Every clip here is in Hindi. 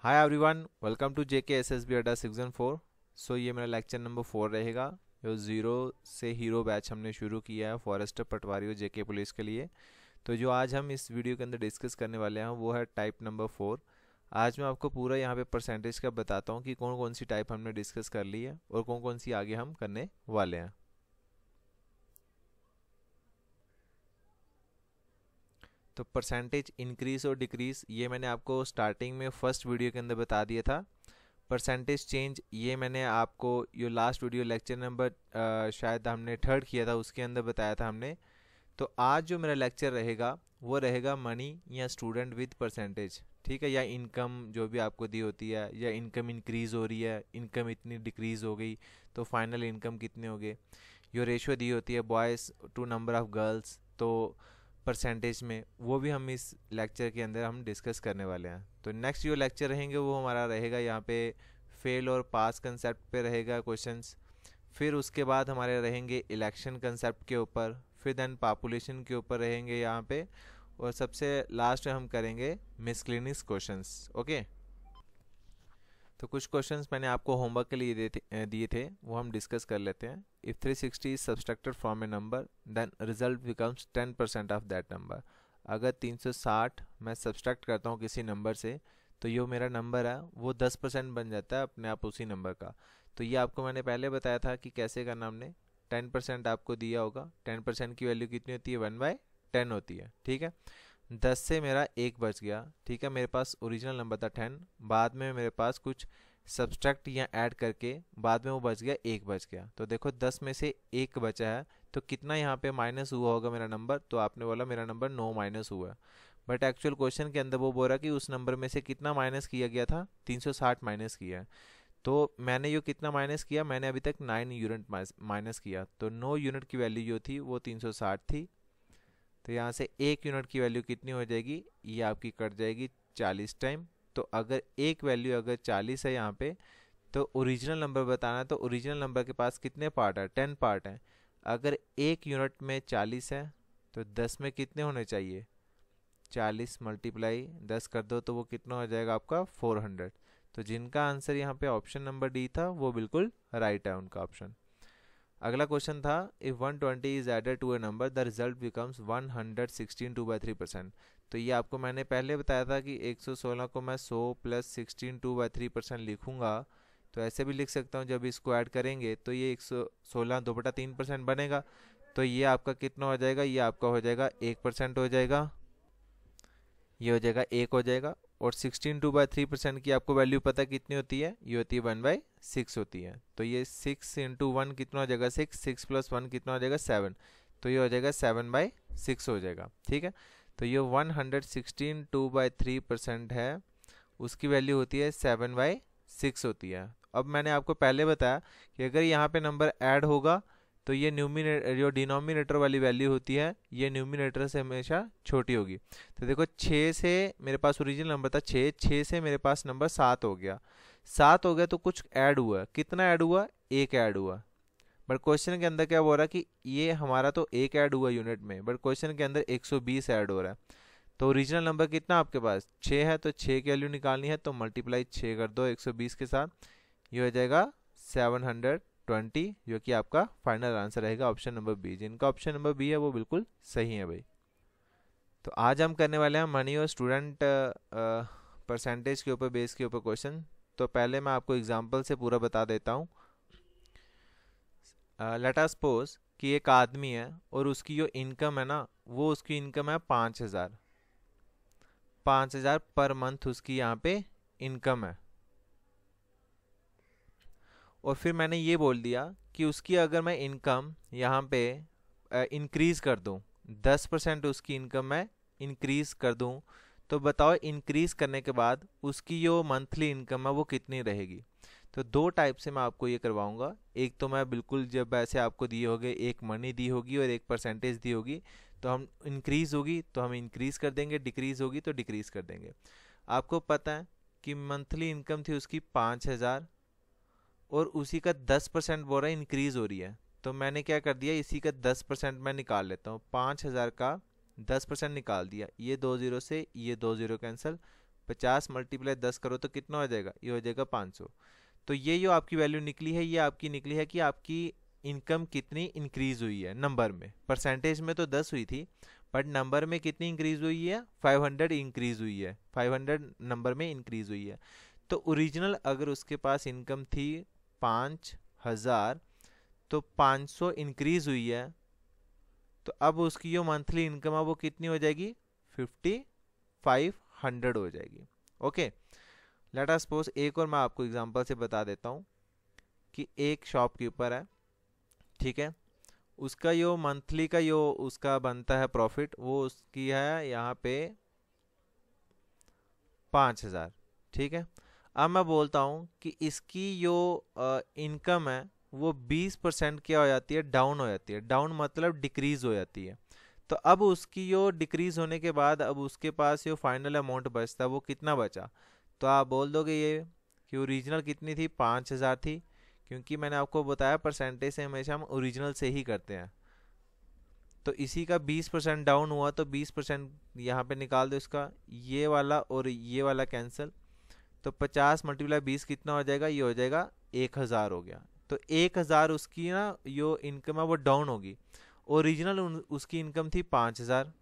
Hi everyone, welcome to JK SSB Adda season 4। So ये मेरा लेक्चर नंबर 4 रहेगा। जो ज़ीरो से हीरो बैच हमने शुरू किया है फॉरेस्टर पटवारी और जेके पुलिस के लिए। तो जो आज हम इस वीडियो के अंदर डिस्कस करने वाले हैं वो है टाइप नंबर 4। आज मैं आपको पूरा यहाँ पे परसेंटेज का बताता हूँ कि कौन कौन सी टाइप हमने डिस्कस कर ली है और कौन कौन सी आगे हम करने वाले हैं। तो परसेंटेज इंक्रीज और डिक्रीज ये मैंने आपको स्टार्टिंग में फर्स्ट वीडियो के अंदर बता दिया था। परसेंटेज चेंज ये मैंने आपको ये लास्ट वीडियो लेक्चर नंबर शायद हमने थर्ड किया था उसके अंदर बताया था हमने। तो आज जो मेरा लेक्चर रहेगा वो रहेगा मनी या स्टूडेंट विद परसेंटेज, ठीक है, या इनकम जो भी आपको दी होती है, या इनकम इंक्रीज हो रही है, इनकम इतनी डिक्रीज हो गई तो फाइनल इनकम कितने हो गए। जो रेशियो दी होती है boys to number of girls, तो परसेंटेज में वो भी हम इस लेक्चर के अंदर हम डिस्कस करने वाले हैं। तो नेक्स्ट जो लेक्चर रहेंगे वो हमारा रहेगा यहाँ पे फेल और पास कंसेप्ट पे रहेगा क्वेश्चंस। फिर उसके बाद हमारे रहेंगे इलेक्शन कंसेप्ट के ऊपर, फिर देन पॉपुलेशन के ऊपर रहेंगे यहाँ पे, और सबसे लास्ट में हम करेंगे मिसलेनियस क्वेश्चंस। ओके, तो कुछ क्वेश्चंस मैंने आपको होमवर्क के लिए दिए थे वो हम डिस्कस कर लेते हैं। If 360 is subtracted from a number then result becomes 10% of that number. अगर 360 मैं सब्सट्रैक्ट करता हूँ किसी नंबर से तो ये मेरा नंबर है वो 10% बन जाता है अपने आप उसी नंबर का। तो ये आपको मैंने पहले बताया था कि कैसे करना। हमने 10% आपको दिया होगा, 10% की वैल्यू कितनी होती है, 1/10 होती है, ठीक है। 10 से मेरा एक बच गया, ठीक है, मेरे पास ओरिजिनल नंबर था 10, बाद में मेरे पास कुछ सब्सट्रैक्ट या ऐड करके बाद में वो बच गया, एक बच गया। तो देखो 10 में से एक बचा है तो कितना यहाँ पे माइनस हुआ होगा मेरा नंबर, तो आपने बोला मेरा नंबर 9 माइनस हुआ है। बट एक्चुअल क्वेश्चन के अंदर वो बोल रहा कि उस नंबर में से कितना माइनस किया गया था, 360 माइनस किया है। तो मैंने ये कितना माइनस किया, मैंने अभी तक 9 यूनिट माइनस किया, तो 9 यूनिट की वैल्यू जो थी वो 360 थी। तो यहाँ से एक यूनिट की वैल्यू कितनी हो जाएगी, ये आपकी कट जाएगी 40 टाइम। तो अगर एक वैल्यू अगर 40 है यहाँ पे, तो ओरिजिनल नंबर बताना है, तो ओरिजिनल नंबर के पास कितने पार्ट है, 10 पार्ट हैं। अगर एक यूनिट में 40 है तो 10 में कितने होने चाहिए, 40 मल्टीप्लाई 10 कर दो तो वो कितना हो जाएगा आपका 400। तो जिनका आंसर यहाँ पे ऑप्शन नंबर डी था वो बिल्कुल राइट है उनका ऑप्शन। अगला क्वेश्चन था if 120 is added to a number the result becomes 116 2/3%। तो ये आपको मैंने पहले बताया था कि 116 को मैं 100 प्लस 16 2/3% लिखूंगा। तो ऐसे भी लिख सकता हूँ, जब इसको ऐड करेंगे तो ये 116 2/3% बनेगा। तो ये आपका कितना हो जाएगा, ये आपका हो जाएगा 1% हो जाएगा, ये हो जाएगा 1 हो जाएगा। और 16 2/3% की आपको वैल्यू पता कितनी होती है, ये होती है 1/6 होती है। तो ये 6 इंटू 1 कितना हो जाएगा, 6 प्लस 1 कितना हो जाएगा 7। तो ये हो जाएगा 7/6 हो जाएगा, ठीक है। तो ये 116 2/3% है, उसकी वैल्यू होती है 7/6 होती है। अब मैंने आपको पहले बताया कि अगर यहाँ पे नंबर ऐड होगा तो ये न्यूमिनेटर जो डिनोमिनेटर वाली वैल्यू होती है ये न्यूमिनेटर से हमेशा छोटी होगी। तो देखो 6 से मेरे पास ओरिजिनल नंबर था 6, 6 से मेरे पास नंबर 7 हो गया, 7 हो गया तो कुछ ऐड हुआ, कितना ऐड हुआ, एक ऐड हुआ। बट क्वेश्चन के अंदर क्या बोल रहा है कि ये हमारा तो एक ऐड हुआ यूनिट में, बट क्वेश्चन के अंदर 120 ऐड हो रहा है। तो ओरिजिनल नंबर कितना आपके पास 6 है, तो 6 की वैल्यू निकालनी है तो मल्टीप्लाई 6 कर दो 120 के साथ, ये हो जाएगा 720, जो कि आपका फाइनल आंसर रहेगा ऑप्शन नंबर बी। जिनका ऑप्शन नंबर बी है वो बिल्कुल सही है भाई। तो आज हम करने वाले हैं मनी और स्टूडेंट परसेंटेज के ऊपर बेस के ऊपर क्वेश्चन। तो पहले मैं आपको एग्जांपल से पूरा बता देता हूँ। लेट अस सपोज कि एक आदमी है और उसकी जो इनकम है ना वो उसकी इनकम है 5,000, 5,000 पर मंथ उसकी यहाँ पे इनकम है। और फिर मैंने ये बोल दिया कि उसकी अगर मैं इनकम यहाँ पे इंक्रीज़ कर दूँ, 10% उसकी इनकम मैं इंक्रीज़ कर दूँ, तो बताओ इंक्रीज़ करने के बाद उसकी जो मंथली इनकम है वो कितनी रहेगी। तो दो टाइप से मैं आपको ये करवाऊंगा। एक तो मैं बिल्कुल जब ऐसे आपको दिए होंगे, एक मनी दी होगी और एक परसेंटेज दी होगी, तो हम इंक्रीज़ होगी तो हम इंक्रीज़ कर देंगे, डिक्रीज़ होगी तो डिक्रीज़ कर देंगे। आपको पता है कि मंथली इनकम थी उसकी 5,000 और उसी का 10% बोल रहा है इंक्रीज हो रही है। तो मैंने क्या कर दिया, इसी का 10% मैं निकाल लेता हूँ, 5,000 का 10% निकाल दिया, ये 2 जीरो से ये 2 जीरो कैंसिल, 50 मल्टीप्लाई 10 करो तो कितना हो जाएगा, ये हो जाएगा 500। तो ये जो आपकी वैल्यू निकली है, ये आपकी निकली है कि आपकी इनकम कितनी इंक्रीज हुई है नंबर में। परसेंटेज में तो 10 हुई थी, बट नंबर में कितनी इंक्रीज हुई है, 500 इंक्रीज हुई है, 500 नंबर में इंक्रीज हुई है। तो ओरिजिनल अगर उसके पास इनकम थी 5000, तो 500 इंक्रीज हुई है, तो अब उसकी जो मंथली इनकम है वो कितनी हो जाएगी, 5500 हो जाएगी। ओके, लेट अस सपोज एक और मैं आपको एग्जांपल से बता देता हूँ कि एक शॉपकीपर है, ठीक है, उसका जो मंथली का जो उसका बनता है प्रॉफिट, वो उसकी है यहाँ पे 5000, ठीक है। अब मैं बोलता हूँ कि इसकी जो इनकम है वो 20% क्या हो जाती है, डाउन हो जाती है। डाउन मतलब डिक्रीज हो जाती है। तो अब उसकी जो डिक्रीज होने के बाद अब उसके पास जो फाइनल अमाउंट बचता है वो कितना बचा, तो आप बोल दोगे ये कि ओरिजिनल कितनी थी, 5000 थी, क्योंकि मैंने आपको बताया परसेंटेज से हमेशा हम ओरिजिनल से ही करते हैं। तो इसी का 20% डाउन हुआ, तो 20% यहाँ पे निकाल दो इसका, ये वाला और ये वाला कैंसिल, तो 50 मल्टीप्लाई 20 कितना हो जाएगा, ये हो जाएगा 1000 हो गया। तो 1000 उसकी ना जो इनकम है वो डाउन होगी। ओरिजिनल उसकी इनकम थी 5000,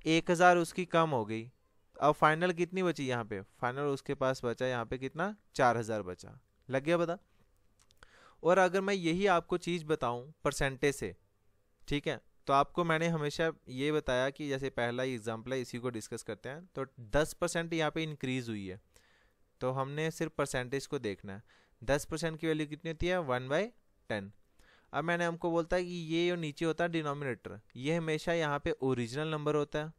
1000 उसकी कम हो गई। अब फाइनल कितनी बची यहाँ पे, फाइनल उसके पास बचा यहाँ पे कितना, 4000 बचा। लग गया पता। और अगर मैं यही आपको चीज़ बताऊं परसेंटेज से, ठीक है, तो आपको मैंने हमेशा ये बताया कि जैसे पहला एग्जाम्पल है, इसी को डिस्कस करते हैं। तो 10% यहाँ पे इंक्रीज हुई है, तो हमने सिर्फ परसेंटेज को देखना है। 10% की वैल्यू कितनी होती है, 1/10। अब मैंने हमको बोलता है कि ये जो नीचे होता है डिनोमिनेटर, ये हमेशा यहाँ पे ओरिजिनल नंबर होता है,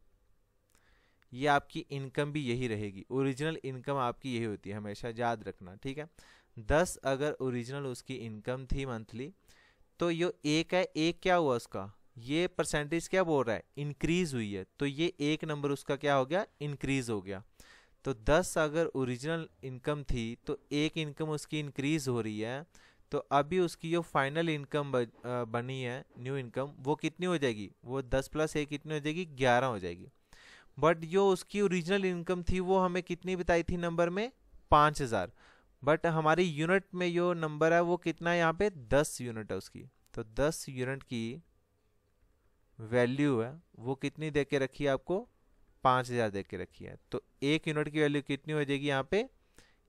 ये आपकी इनकम भी यही रहेगी। ओरिजिनल इनकम आपकी यही होती है, हमेशा याद रखना, ठीक है। 10 अगर ओरिजिनल उसकी इनकम थी मंथली, तो ये एक है, एक क्या हुआ उसका, ये परसेंटेज क्या बोल रहा है, इंक्रीज हुई है, तो ये एक नंबर उसका क्या हो गया, इंक्रीज हो गया। तो 10 अगर ओरिजिनल इनकम थी, तो एक इनकम उसकी इंक्रीज हो रही है, तो अभी उसकी जो फाइनल इनकम बनी है, न्यू इनकम, वो कितनी हो जाएगी, वो 10 प्लस 1 कितनी हो जाएगी, 11 हो जाएगी। बट जो उसकी ओरिजिनल इनकम थी वो हमें कितनी बताई थी नंबर में, 5000, बट हमारी यूनिट में जो नंबर है वो कितना है, यहाँ पे 10 यूनिट है उसकी। तो 10 यूनिट की वैल्यू है वो कितनी दे के रखी है आपको, 5000 दे के रखी है। तो एक यूनिट की वैल्यू कितनी हो जाएगी यहाँ पे,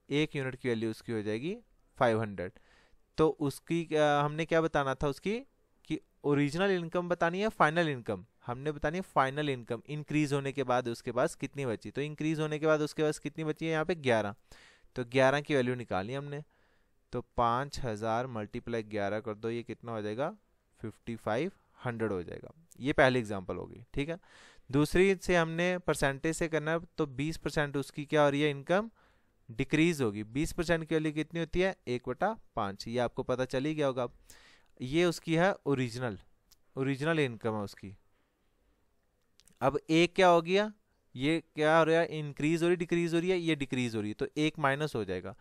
एक यूनिट की वैल्यू उसकी हो जाएगी 500। तो उसकी हमने क्या बताना था उसकी, कि ओरिजिनल इनकम बतानी है, फाइनल इनकम हमने बतानी है, फाइनल इनकम इंक्रीज होने के बाद उसके पास कितनी बची। तो इंक्रीज होने के बाद उसके पास कितनी बची है यहाँ पे, 11। तो 11 की वैल्यू निकाली हमने, तो 5000 मल्टीप्लाई 11 कर दो, ये कितना हो जाएगा, 5500 हो जाएगा। ये पहली एग्जांपल होगी, ठीक है। दूसरी से हमने परसेंटेज से करना है, तो 20% उसकी क्या हो रही है, इनकम डिक्रीज होगी। 20% की वैल्यू कितनी होती है, 1/5, ये आपको पता चल ही गया होगा। ये उसकी है ओरिजिनल, ओरिजिनल इनकम है उसकी। अब एक क्या हो गया, ये क्या हो रहा है, इंक्रीज हो रही डिक्रीज हो रही है, ये डिक्रीज हो रही है, तो एक माइनस हो जाएगा।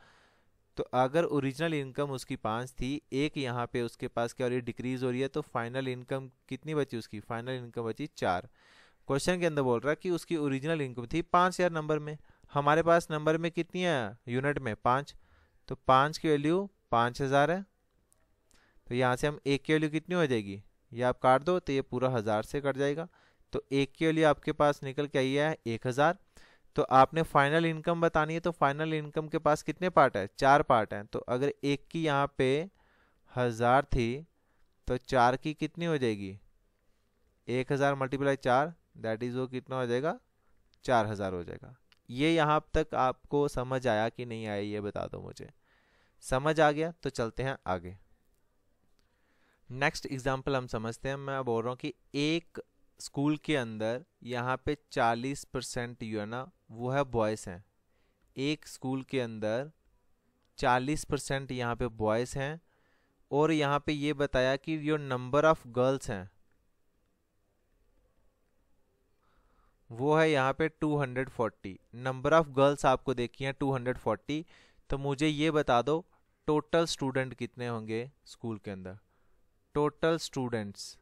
तो अगर ओरिजिनल इनकम उसकी 5 थी, एक यहाँ पे उसके पास क्या हो रही है, डिक्रीज हो रही है, तो फाइनल इनकम कितनी बची उसकी, फाइनल इनकम बची 4। क्वेश्चन के अंदर बोल रहा है कि उसकी ओरिजिनल इनकम थी 5000 नंबर में, हमारे पास नंबर में कितनी है, यूनिट में 5, तो 5 की वैल्यू 5000 है। तो यहाँ से हम एक की वैल्यू कितनी हो जाएगी, ये आप काट दो तो ये पूरा 1000 से कट जाएगा। तो एक की वैल्यू आपके पास निकल के आई है 1000। तो आपने फाइनल इनकम बतानी है, तो फाइनल इनकम के पास कितने पार्ट है, 4 पार्ट हैं। तो अगर एक की यहाँ पे 1000 थी, तो 4 की कितनी हो जाएगी, 1000 मल्टीप्लाई 4, दैट इज वो कितना हो जाएगा, 4000 हो जाएगा। ये यहाँ तक आपको समझ आया कि नहीं आया, ये बता दो मुझे। समझ आ गया तो चलते हैं आगे। नेक्स्ट एग्जाम्पल हम समझते हैं। मैं बोल रहा हूँ कि एक स्कूल के अंदर यहाँ पे 40% जो है ना वो है बॉयज़ हैं। एक स्कूल के अंदर 40% यहाँ पे बॉयज़ हैं, और यहाँ पे ये बताया कि जो नंबर ऑफ गर्ल्स हैं वो है यहाँ पे 240। नंबर ऑफ गर्ल्स आपको देखी है 240। तो मुझे ये बता दो टोटल स्टूडेंट कितने होंगे स्कूल के अंदर, टोटल स्टूडेंट्स,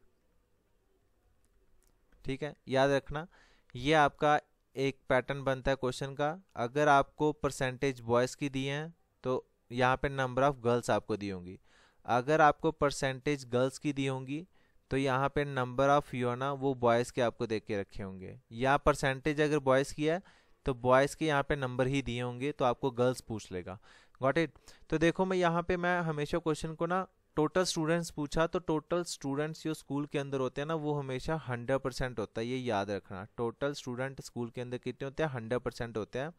ठीक है। याद रखना ये आपका एक पैटर्न बनता है क्वेश्चन का। अगर आपको परसेंटेज बॉयज़ की दी हैं तो यहाँ पे नंबर ऑफ़ गर्ल्स आपको दी होंगी। अगर आपको परसेंटेज गर्ल्स की दी होंगी तो यहाँ पे नंबर ऑफ़ जो है ना वो बॉयज़ के आपको देख के रखे होंगे। या परसेंटेज अगर बॉयज़ की है तो बॉयज़ के यहाँ पे नंबर ही दिए होंगे, तो आपको गर्ल्स पूछ लेगा। Got it. तो देखो मैं यहाँ पे मैं हमेशा क्वेश्चन को ना टोटल स्टूडेंट्स पूछा तो टोटल स्टूडेंट्स जो स्कूल के अंदर होते हैं ना वो हमेशा 100% होता है, ये याद रखना। टोटल स्टूडेंट स्कूल के अंदर कितने होते हैं? 100% होते हैं।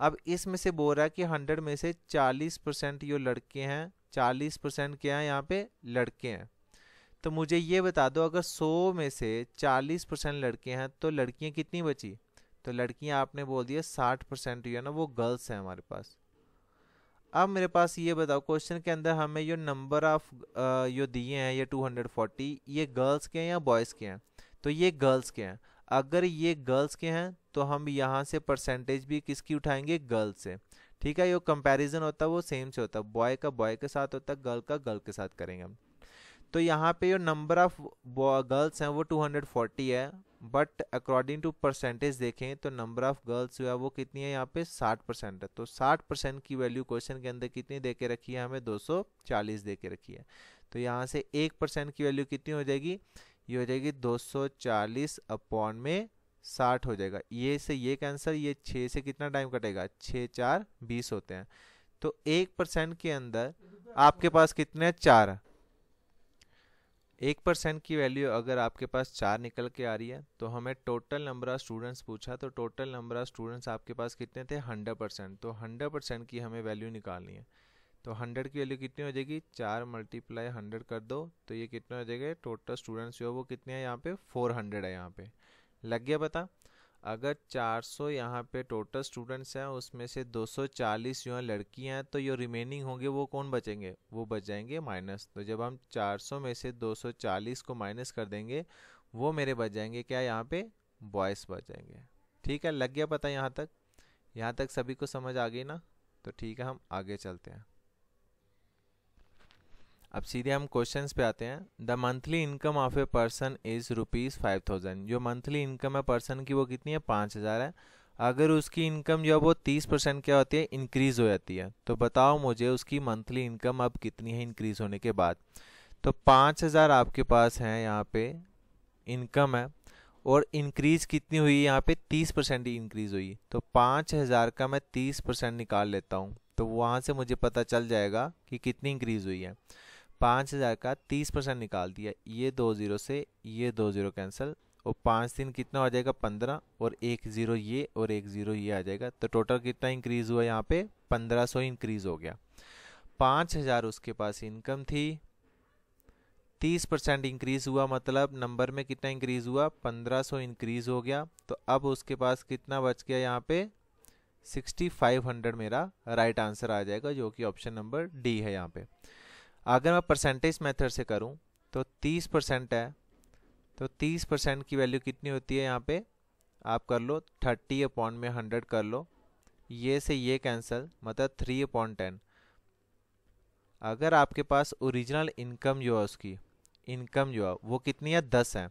अब इसमें से बोल रहा है कि 100 में से 40% जो लड़के हैं, 40% क्या है यहाँ पे? लड़के हैं। तो मुझे ये बता दो, अगर 100 में से 40% लड़के हैं तो लड़कियां कितनी बची? तो लड़कियां आपने बोल दिया 60% जो है ना वो गर्ल्स हैं हमारे पास। अब मेरे पास ये बताओ, क्वेश्चन के अंदर हमें ये नंबर ऑफ जो दिए हैं ये 240, ये गर्ल्स के हैं या बॉयज़ के हैं? तो ये गर्ल्स के हैं। अगर ये गर्ल्स के हैं तो हम यहाँ से परसेंटेज भी किसकी उठाएंगे? गर्ल्स से। ठीक है, ये कंपैरिजन होता है वो सेम से होता है, बॉय का बॉय के साथ होता है, गर्ल का गर्ल के साथ करेंगे हम। तो यहाँ पे जो नंबर ऑफ गर्ल्स हैं वो 240 है, बट अकॉर्डिंग टू परसेंटेज देखें तो नंबर ऑफ गर्ल्स जो है वो कितनी है? यहाँ पे 60% है। तो 60% की वैल्यू क्वेश्चन के अंदर कितनी दे के रखी है? हमें 240 दे के रखी है। तो यहाँ से 1% की वैल्यू कितनी हो जाएगी? ये हो जाएगी 240 अपॉन में 60 हो जाएगा। ये से ये कैंसर, ये 6 से कितना टाइम कटेगा? 6 4 20 होते हैं। तो 1% के अंदर आपके पास कितने? 4। 1% की वैल्यू अगर आपके पास 4 निकल के आ रही है तो हमें टोटल नंबर ऑफ स्टूडेंट्स पूछा, तो टोटल नंबर ऑफ स्टूडेंट्स आपके पास कितने थे? 100%। तो 100% की हमें वैल्यू निकालनी है। तो 100 की वैल्यू कितनी हो जाएगी? 4 मल्टीप्लाई 100 कर दो तो ये कितना हो जाएगा? टोटल स्टूडेंट्स जो है वो कितने हैं यहाँ पे? 400 है यहाँ पे। लग गया पता? अगर 400 यहाँ पे टोटल स्टूडेंट्स हैं, उसमें से 240 जो है लड़कियाँ हैं, तो जो रिमेनिंग होंगे वो कौन बचेंगे? वो बच जाएंगे माइनस। तो जब हम 400 में से 240 को माइनस कर देंगे वो मेरे बच जाएंगे क्या? यहाँ पे बॉयज़ बच जाएंगे। ठीक है, लग गया पता यहाँ तक? यहाँ तक सभी को समझ आ गई ना? तो ठीक है, हम आगे चलते हैं। अब सीधे हम क्वेश्चंस पे आते हैं। The monthly income of a person is ₹5000। जो मंथली इनकम है पर्सन की वो कितनी है? 5000 है। अगर उसकी इनकम जो है वो 30% क्या होती है? इंक्रीज हो जाती है। तो बताओ मुझे उसकी मंथली इनकम अब कितनी है इंक्रीज होने के बाद? तो 5000 आपके पास है यहाँ पे इनकम है, और इंक्रीज कितनी हुई? यहाँ पे 30% ही इंक्रीज हुई। तो 5000 का मैं 30% निकाल लेता हूँ तो वहाँ से मुझे पता चल जाएगा कि कितनी इंक्रीज हुई है। 5000 का 30% निकाल दिया, ये 2 जीरो से ये 2 जीरो कैंसिल, और 5 दिन कितना हो जाएगा? 15, और 1 जीरो ये और 1 जीरो ये आ जाएगा। तो टोटल कितना इंक्रीज हुआ यहाँ पे? 1500 इंक्रीज हो गया। 5000 उसके पास इनकम थी, 30% इंक्रीज हुआ, मतलब नंबर में कितना इंक्रीज हुआ? 1500 इंक्रीज हो गया। तो अब उसके पास कितना बच गया यहाँ पे? 6500 मेरा राइट आंसर आ जाएगा, जो कि ऑप्शन नंबर डी है यहाँ पे। अगर मैं परसेंटेज मेथड से करूं तो 30% है, तो 30% की वैल्यू कितनी होती है यहाँ पे? आप कर लो 30 अपॉन में 100 कर लो, ये से ये कैंसिल, मतलब 3/10। अगर आपके पास ओरिजिनल इनकम जो है उसकी इनकम जो है वो कितनी है? 10 है।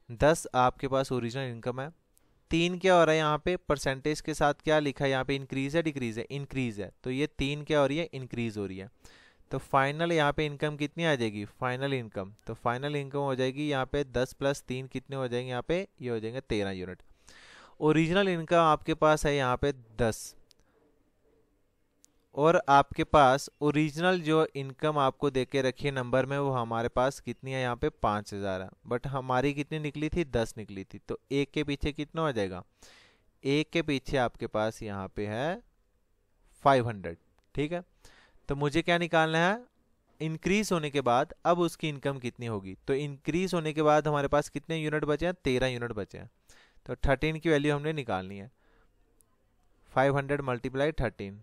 10 आपके पास ओरिजिनल इनकम है। 3 क्या हो रहा है यहाँ पे? परसेंटेज के साथ क्या लिखा है यहाँ पे? इंक्रीज है डिक्रीज है? इंक्रीज है। तो ये 3 क्या हो रही है? इंक्रीज हो रही है। तो फाइनल यहाँ पे इनकम कितनी आ जाएगी? फाइनल इनकम, तो फाइनल इनकम हो जाएगी यहाँ पे 10 + 3 कितने हो जाएंगे यहाँ पे? ये हो जाएंगे 13 यूनिट। ओरिजिनल इनकम आपके पास है यहाँ पे 10, और आपके पास ओरिजिनल जो इनकम आपको दे के रखी है नंबर में वो हमारे पास कितनी है? यहाँ पे 5000 है, बट हमारी कितनी निकली थी? 10 निकली थी। तो एक के पीछे कितना हो जाएगा? एक के पीछे आपके पास यहाँ पे है 500। ठीक है, तो मुझे क्या निकालना है? इंक्रीज होने के बाद अब उसकी इनकम कितनी होगी? तो इंक्रीज होने के बाद हमारे पास कितने यूनिट बचे हैं? 13 यूनिट बचे हैं। तो 13 की वैल्यू हमने निकालनी है। 500 × 13,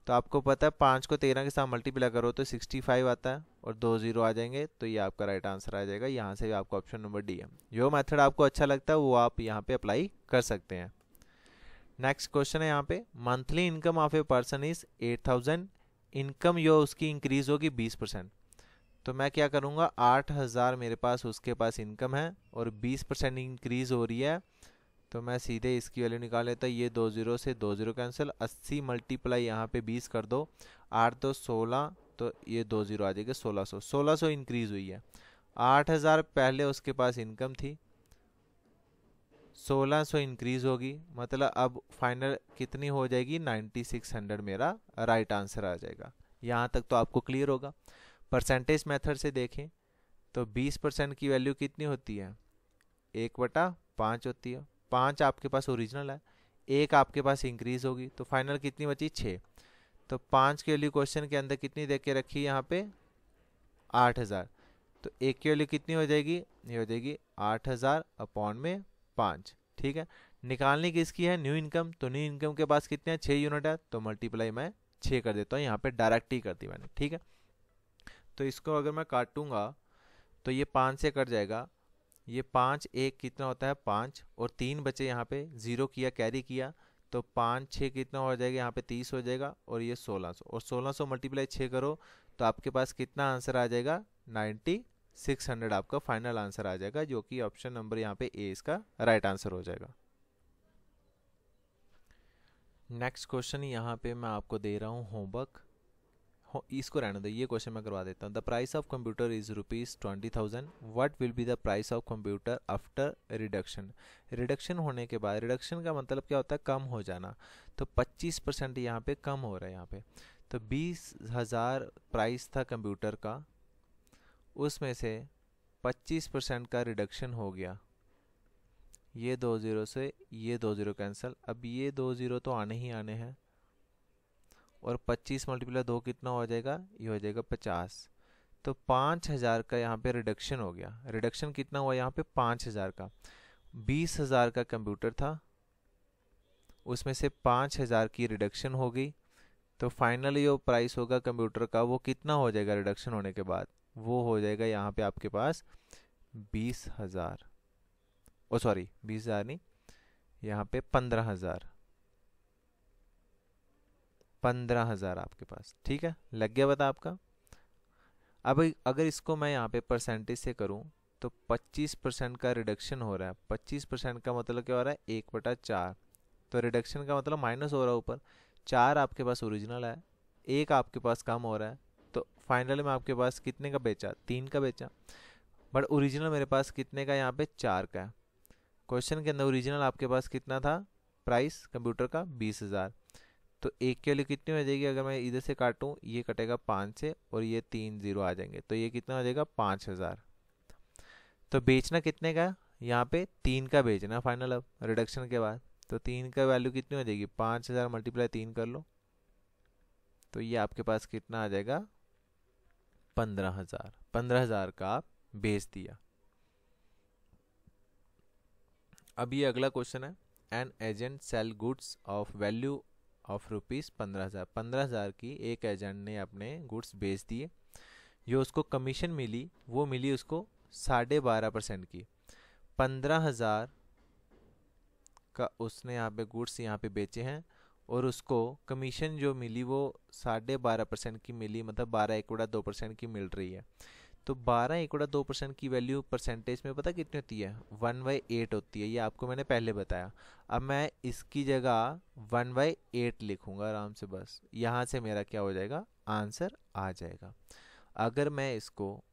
तो आपको पता है 5 को 13 के साथ मल्टीप्लाई करो तो 65 आता है, और 2 जीरो आ जाएंगे, तो ये आपका राइट आंसर आ जाएगा। यहाँ से आपका ऑप्शन नंबर डी है। जो मेथड आपको अच्छा लगता है वो आप यहाँ पे अप्लाई कर सकते हैं। नेक्स्ट क्वेश्चन है यहाँ पे, monthly income of a person is 8000। Income जो उसकी इंक्रीज होगी 20%। तो मैं क्या करूँगा? 8000 मेरे पास उसके पास इनकम है और 20% इंक्रीज हो रही है तो मैं सीधे इसकी वैल्यू निकाल लेता हूँ। ये 2 जीरो से 2 जीरो कैंसिल, 80 मल्टीप्लाई यहाँ पे 20 कर दो, 8 तो 16, तो ये 2 जीरो आ जाएगा 1600। 1600 इंक्रीज हुई है। 8000 पहले उसके पास इनकम थी, 1600 इंक्रीज होगी, मतलब अब फाइनल कितनी हो जाएगी 9600 मेरा राइट आंसर आ जाएगा। यहाँ तक तो आपको क्लियर होगा। परसेंटेज मेथड से देखें तो 20% की वैल्यू कितनी होती है, 1/5 होती है। 5 आपके पास ओरिजिनल है, 1 आपके पास इंक्रीज होगी, तो फाइनल कितनी बची 6। तो 5 की वैल्यू क्वेश्चन के अंदर कितनी दे के रखी है यहाँ पे 8000, तो 1 की वैल्यू कितनी हो जाएगी, ये हो जाएगी 8000 अपॉन में 5। ठीक है, निकालने की इसकी है न्यू इनकम, तो न्यू इनकम के पास कितने हैं 6 यूनिट है, तो मल्टीप्लाई मैं 6 कर देता हूँ, यहाँ पे डायरेक्ट ही कर दी मैंने। ठीक है, तो इसको अगर मैं काटूंगा तो ये 5 से कट जाएगा, ये 5 1 कितना होता है 5, और 3 बचे यहाँ पे, 0 किया कैरी किया, तो 5 6 कितना हो जाएगा यहाँ पे 30 हो जाएगा, और ये 1600, और 1600 मल्टीप्लाई 6 करो तो आपके पास कितना आंसर आ जाएगा 9600 आपका फाइनल आंसर आ जाएगा, जो कि ऑप्शन नंबर यहाँ पे ए इसका राइट आंसर हो जाएगा। नेक्स्ट क्वेश्चन यहाँ पे मैं आपको दे रहा हूँ होमवर्क, इसको रहने दो, ये क्वेश्चन मैं करवा देता हूँ। The price of computer is ₹20,000, what will be the price of computer after reduction. Reduction होने के बाद, रिडक्शन का मतलब क्या होता है कम हो जाना, तो 25% यहाँ पे कम हो रहा है यहाँ पे। तो 20,000 प्राइस था कंप्यूटर का, उसमें से 25% का रिडक्शन हो गया, ये 2 जीरो से ये 2 जीरो कैंसिल, अब ये 2 जीरो तो आने ही आने हैं, और 25 मल्टीप्लाई 2 कितना हो जाएगा, ये हो जाएगा 50। तो 5000 का यहाँ पे रिडक्शन हो गया। रिडक्शन कितना हुआ यहाँ पे 5000 का। 20,000 का कंप्यूटर था, उसमें से 5000 की रिडक्शन हो गई, तो फाइनली जो प्राइस होगा कंप्यूटर का वो कितना हो जाएगा रिडक्शन होने के बाद, वो हो जाएगा यहाँ पे आपके पास 20,000, ओ सॉरी 20,000 नहीं, यहाँ पे 15,000, 15,000 आपके पास। ठीक है, लग गया पता आपका। अब अगर इसको मैं यहाँ पे परसेंटेज से करूँ तो 25% का रिडक्शन हो रहा है। 25% का मतलब क्या हो रहा है 1/4, तो रिडक्शन का मतलब माइनस हो रहा है ऊपर। 4 आपके पास ओरिजिनल है, 1 आपके पास कम हो रहा है, तो फाइनली में आपके पास कितने का बेचा 3 का बेचा, बट ओरिजिनल मेरे पास कितने का यहाँ पे 4 का है। क्वेश्चन के अंदर ओरिजिनल आपके पास कितना था प्राइस कंप्यूटर का 20,000, तो 1 के लिए कितनी हो जाएगी, अगर मैं इधर से काटूं ये कटेगा 5 से, और ये 3 जीरो आ जाएंगे, तो ये कितना हो जाएगा 5,000। तो बेचना कितने का, यहाँ पे 3 का बेचना फाइनल अब रिडक्शन के बाद, तो 3 का वैल्यू कितनी हो जाएगी 5,000 मल्टीप्लाई 3 कर लो, तो ये आपके पास कितना आ जाएगा 15,000। 15,000 का आप बेच दिया। अब ये अगला क्वेश्चन है, an agent sell goods of value of ₹15,000। 15,000 की एक एजेंट ने अपने गुड्स बेच दिए, जो उसको कमीशन मिली वो मिली उसको 12.5% की। 15,000 का उसने यहाँ पे गुड्स यहाँ पे बेचे हैं, और उसको कमीशन जो मिली वो 12.5% की मिली, मतलब 12.2% की मिल रही है। तो 12.2% की वैल्यू परसेंटेज में पता कितनी होती है 1/8 होती है, ये आपको मैंने पहले बताया। अब मैं इसकी जगह 1/8 लिखूंगा आराम से, बस यहाँ से मेरा क्या हो जाएगा आंसर आ जाएगा। अगर मैं इसको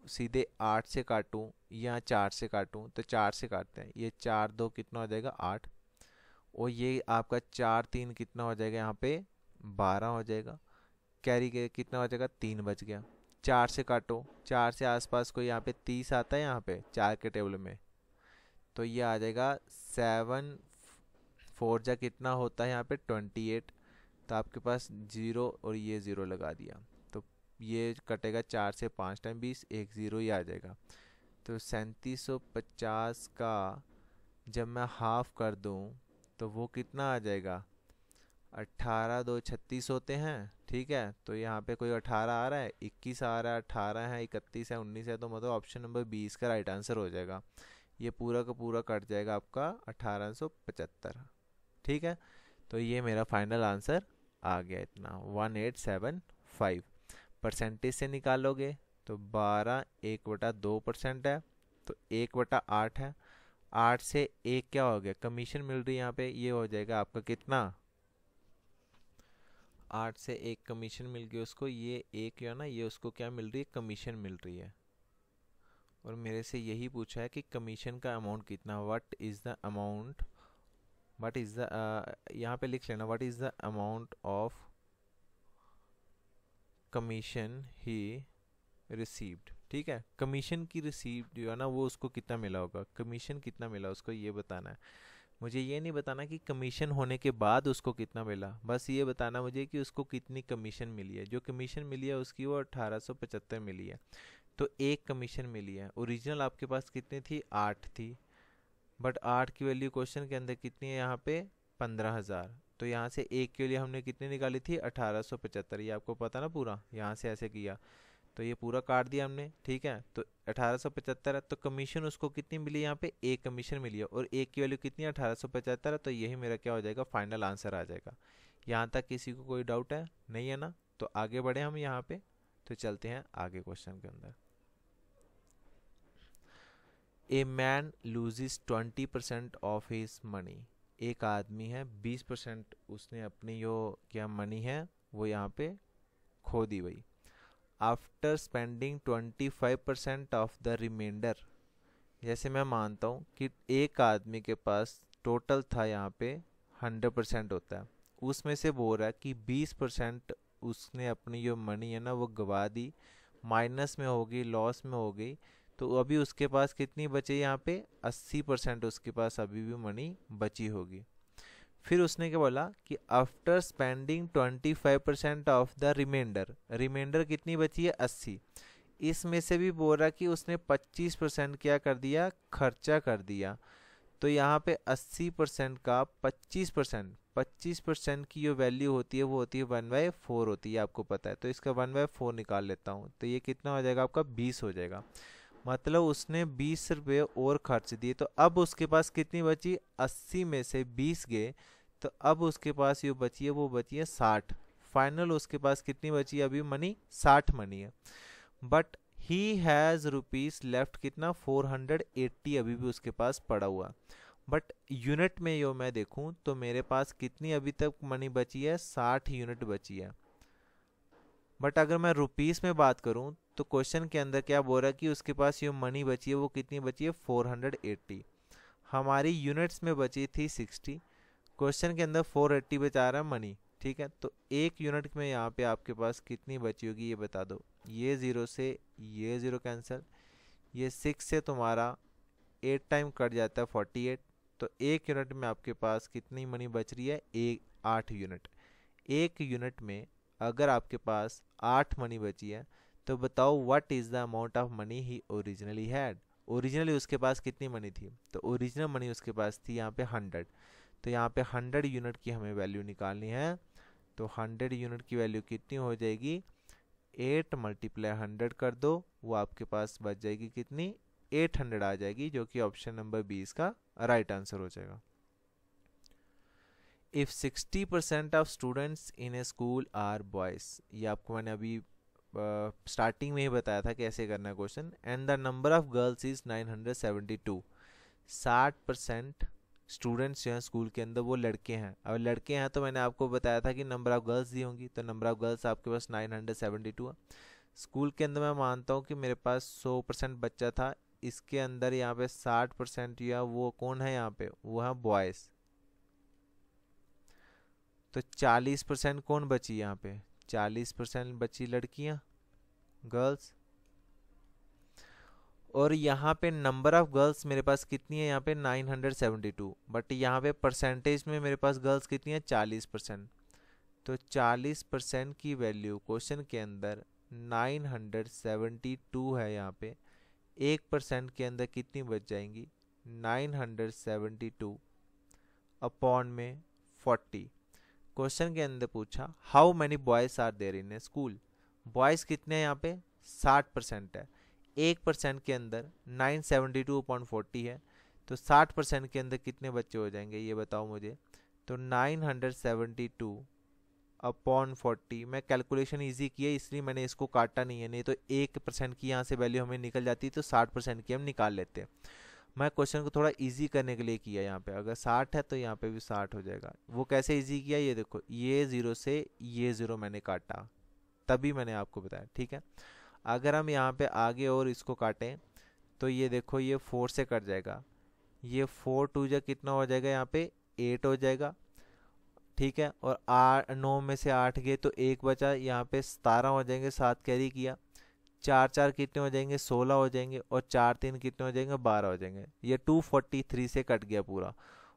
सीधे 8 से काटूं या 4 से काटूं, तो 4 से काटते हैं, ये 4 2 कितना हो जाएगा 8, और ये आपका 4 3 कितना हो जाएगा यहाँ पे 12 हो जाएगा, कैरी के कितना हो जाएगा 3 बच गया। 4 से काटो, 4 से आसपास कोई यहाँ पे 30 आता है यहाँ पे 4 के टेबल में, तो ये आ जाएगा 7 4 जा कितना होता है यहाँ पे 28, तो आपके पास 0 और ये 0 लगा दिया, तो ये कटेगा 4 से 5 टाइम 20, एक 0 ही आ जाएगा। तो 3750 का जब मैं हाफ कर दूँ तो वो कितना आ जाएगा 18 2 36 होते हैं। ठीक है, तो यहाँ पे कोई 18 आ रहा है, 21 आ रहा है, 18 है, 31 है, 19 है, तो मतलब ऑप्शन नंबर 20 का राइट आंसर हो जाएगा। ये पूरा का पूरा कट जाएगा आपका 1875। ठीक है, तो ये मेरा फाइनल आंसर आ गया इतना 1875। परसेंटेज से निकालोगे तो 12 1/2% है, तो 1/8 है। 8 से 1 क्या हो गया, कमीशन मिल रही है यहाँ पे, ये हो जाएगा आपका कितना, 8 से 1 कमीशन मिल गई उसको, ये एक है ना, ये उसको क्या मिल रही है, कमीशन मिल रही है। और मेरे से यही पूछा है कि कमीशन का अमाउंट कितना, what is the amount, what is the, यहाँ पे लिख लेना, what is the amount of commission he received. ठीक है, कमीशन की रिसीव्ड जो है ना, वो उसको कितना मिला होगा, कमीशन कितना मिला उसको ये बताना है मुझे। ये नहीं बताना कि कमीशन होने के बाद उसको कितना मिला, बस ये बताना मुझे कि उसको कितनी कमीशन मिली है। जो कमीशन मिली है उसकी वो 1875 मिली है, तो एक कमीशन मिली है। ओरिजिनल आपके पास कितनी थी, 8 थी, बट 8 की वैल्यू क्वेश्चन के अंदर कितनी है यहाँ पे, 15,000। तो यहाँ से एक के लिए हमने कितनी निकाली थी, 1875। ये आपको पता ना पूरा, यहाँ से ऐसे किया तो ये पूरा काट दिया हमने। ठीक है, तो 1875 है, तो कमीशन उसको कितनी मिली, यहाँ पे एक कमीशन मिली है, और एक की वैल्यू कितनी है, 1875 है। तो यही मेरा क्या हो जाएगा, फाइनल आंसर आ जाएगा। यहाँ तक किसी को कोई डाउट है, नहीं है ना? तो आगे बढ़े हम यहाँ पे, तो चलते हैं आगे क्वेश्चन के अंदर। A man loses 20% of his money. एक आदमी है, 20% उसने अपनी जो क्या मनी है वो यहाँ पे खो दी भाई। After spending 25% of the remainder, जैसे मैं मानता हूँ कि एक आदमी के पास टोटल था यहाँ पे 100% होता है, उसमें से बोल रहा है कि 20% उसने अपनी जो मनी है ना वो गवा दी, माइनस में हो गई, लॉस में हो गई। तो अभी उसके पास कितनी बची यहाँ पे, 80% उसके पास अभी भी मनी बची होगी। फिर उसने क्या बोला कि after spending 25% of the remainder, remainder कितनी बची है, 80। इसमें से भी बोल रहा कि उसने 25% क्या कर दिया, खर्चा कर दिया। तो यहाँ पे 80% का 25% की जो वैल्यू होती है वो होती है 1/4 होती है, आपको पता है। तो इसका 1/4 निकाल लेता हूँ, तो ये कितना हो जाएगा आपका, 20 हो जाएगा। मतलब उसने 20 रुपये और खर्च दिए, तो अब उसके पास कितनी बची, 80 में से 20 गए, तो अब उसके पास जो बची है वो बची है 60। फाइनल उसके पास कितनी बची है अभी मनी, 60 मनी है। But he has rupees left कितना, 480 अभी भी उसके पास पड़ा हुआ। बट यूनिट में यो मैं देखूं तो मेरे पास कितनी अभी तक मनी बची है, 60 यूनिट बची है। बट अगर मैं रुपीस में बात करूं तो क्वेश्चन के अंदर क्या बोल रहा है कि उसके पास जो मनी बची है वो कितनी बची है, 480। हमारी यूनिट्स में बची थी 60, क्वेश्चन के अंदर 480 बचा रहा है मनी। ठीक है, तो एक यूनिट में यहाँ पे आपके पास कितनी बची होगी ये बता दो। ये ज़ीरो से ये ज़ीरो कैंसिल, ये 6 से तुम्हारा 8 टाइम कट जाता है 48। तो एक यूनिट में आपके पास कितनी मनी बच रही है, 8 यूनिट। एक यूनिट में अगर आपके पास 8 मनी बची है तो बताओ what is the amount of money he originally had. Originally उसके पास कितनी मनी थी, तो ओरिजिनल मनी उसके पास थी यहाँ पे 100। तो यहाँ पे 100 यूनिट की हमें वैल्यू निकालनी है। तो 100 यूनिट की वैल्यू कितनी हो जाएगी, 8 × 100 कर दो, वो आपके पास बच जाएगी कितनी, 800 आ जाएगी, जो कि ऑप्शन नंबर 20 का राइट आंसर हो जाएगा। If 60% of students in a school are boys, ये आपको मैंने अभी स्टार्टिंग में ही बताया था कैसे करना है question. And the number of girls is 972, 60% students जो हैं स्कूल के अंदर वो लड़के हैं। अब लड़के हैं तो मैंने आपको बताया था कि नंबर ऑफ गर्ल्स दी होंगी, तो नंबर ऑफ गर्ल्स आपके पास 972 है। स्कूल के अंदर मैं मानता हूँ कि मेरे पास 100% बच्चा था, इसके अंदर यहाँ पे 60% या वो कौन है यहाँ पे, वो है बॉयज़। तो 40% कौन बची यहाँ पे, 40% बची लड़कियाँ, गर्ल्स। और यहाँ पे नंबर ऑफ गर्ल्स मेरे पास कितनी है, यहाँ पे 972, बट यहाँ पे परसेंटेज में मेरे पास गर्ल्स कितनी है, 40%। तो 40% की वैल्यू क्वेश्चन के अंदर 972 है, यहाँ पे 1% के अंदर कितनी बच जाएंगी, 972 अपॉन में 40। क्वेश्चन के अंदर पूछा how many boys are there in a school, boys कितने हैं यहाँ पे, 60% है। 1% के अंदर 972/40 है, तो 60% के अंदर कितने बच्चे हो जाएंगे ये बताओ मुझे। तो 972/40, मैं कैलकुलेशन इजी की है इसलिए मैंने इसको काटा नहीं है, नहीं तो 1% की यहाँ से वैल्यू हमें निकल जाती तो 60% की हम निकाल लेते। मैं क्वेश्चन को थोड़ा इजी करने के लिए किया यहाँ पे। अगर 60 है तो यहाँ पे भी 60 हो जाएगा। वो कैसे इजी किया, ये देखो, ये 0 से ये 0 मैंने काटा, तभी मैंने आपको बताया, ठीक है। अगर हम यहाँ पे आगे और इसको काटें तो ये देखो, ये 4 से कट जाएगा, ये 4 2 जा कितना हो जाएगा, यहाँ पे 8 हो जाएगा, ठीक है। और 9 में से 8 गए तो 1 बचा, यहाँ पे 17 हो जाएंगे, 7 कैरी किया, 4 4 कितने हो जाएंगे, 16 हो जाएंगे, और 4 3 कितने हो जाएंगे, 12 हो जाएंगे। ये 243 से कट गया पूरा।